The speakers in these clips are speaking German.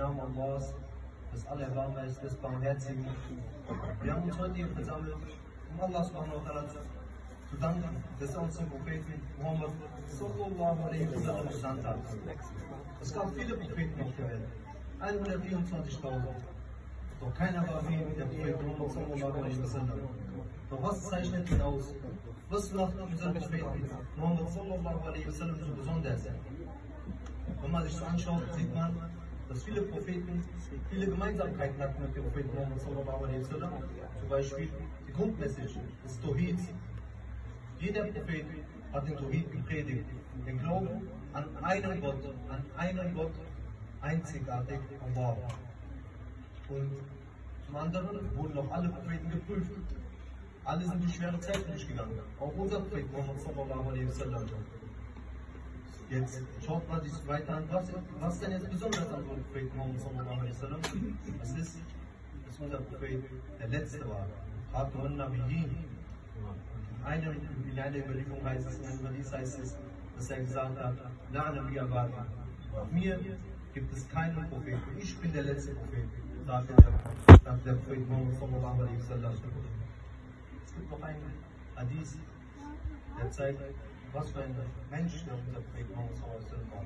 Namen Allahs, des Allerbarmers, des Barmherzigen. Wir haben uns heute hier versammelt, um Allah subhanahu wa ta'ala zu danken, dass er uns den Propheten Muhammad sallallahu alaihi wa sallam gesandt hat. Es gab viele Propheten auf der Welt, 124.000. Doch keiner war wie der Prophet Muhammad sallallahu alaihi wa sallam. Doch was zeichnet ihn aus? Was macht unseren Propheten Muhammad sallallahu alaihi wa sallam so besonders? Wenn man sich so anschaut, sieht man, dass viele Propheten viele Gemeinsamkeiten hatten mit dem Propheten Muhammad sallallahu alaihi wa sallam. Zum Beispiel die Grundmessage des Tawhids. Jeder Prophet hat den Tawhid gepredigt, den Glauben an einen Gott, einzigartig Allah. Und zum anderen wurden auch alle Propheten geprüft. Alle sind durch schwere Zeiten durchgegangen. Auch unser Prophet Muhammad sallallahu alaihi wa sallam. Jetzt schaut man sich weiter an, was denn jetzt besonders an unserem Prophet Muhammad sallallahu alaihi wa sallam? Es ist, dass unser Prophet der Letzte war. Khatamun Nabiyyin. In einer Überlieferung heißt es, in einem Hadith heißt es, dass er gesagt hat, nach mir gibt es keinen Propheten. Ich bin der letzte Prophet, sagte der Prophet Muhammad sallallahu alaihi wa sallam. Es gibt noch einen Hadith, der zeigt, was für ein Mensch der unser Prophet Muhammad sallallahu alaihi wa sallam war.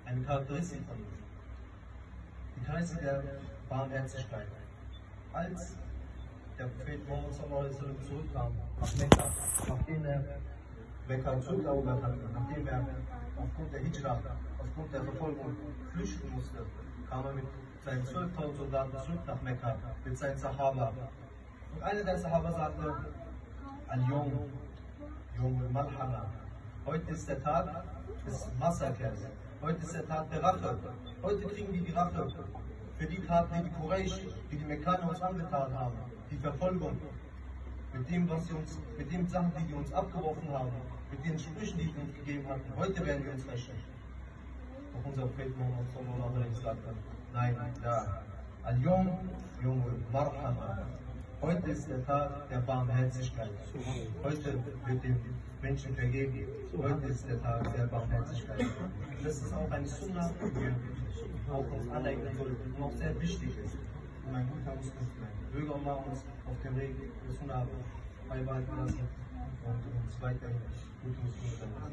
Eine Charakteristik von ihm. Die Charakteristik der Barmherzigkeit. Als der Prophet Muhammad sallallahu alaihi wa sallam zurückkam nach Mekka, nachdem er Mekka zurückerobert hatte, nachdem er aufgrund der Hijra, aufgrund der Verfolgung flüchten musste, kam er mit seinen 12.000 Soldaten zurück nach Mekka, mit seinen Sahaba. Und einer der Sahaba sagte, Al-Yawm, Yawm al-Malhama. Heute ist der Tag des Massakers. Heute ist der Tag der Rache. Heute kriegen wir die Rache für die Taten, die Quraysh, die Mekkaner uns angetan haben. Die Verfolgung, mit den Sachen, die uns abgeworfen haben, mit den Sprüchen, die wir uns gegeben hatten. Heute werden wir uns rächen. Doch unser Prophet Muhammad sallallahu alaihi wa sallam, nein, ja, Al-Yawm, Yawm al-Marhama. Heute ist der Tag der Barmherzigkeit. Heute wird dem Menschen vergeben. Heute ist der Tag der Barmherzigkeit. Und das ist auch eine Sunna, die wir auch uns aneignen sollten und auch sehr wichtig ist, um ein guter Muslim zu sein. Möge Allah uns auf dem Weg der Sunna beibehalten lassen und uns weiterhin gute Muslime sein lassen.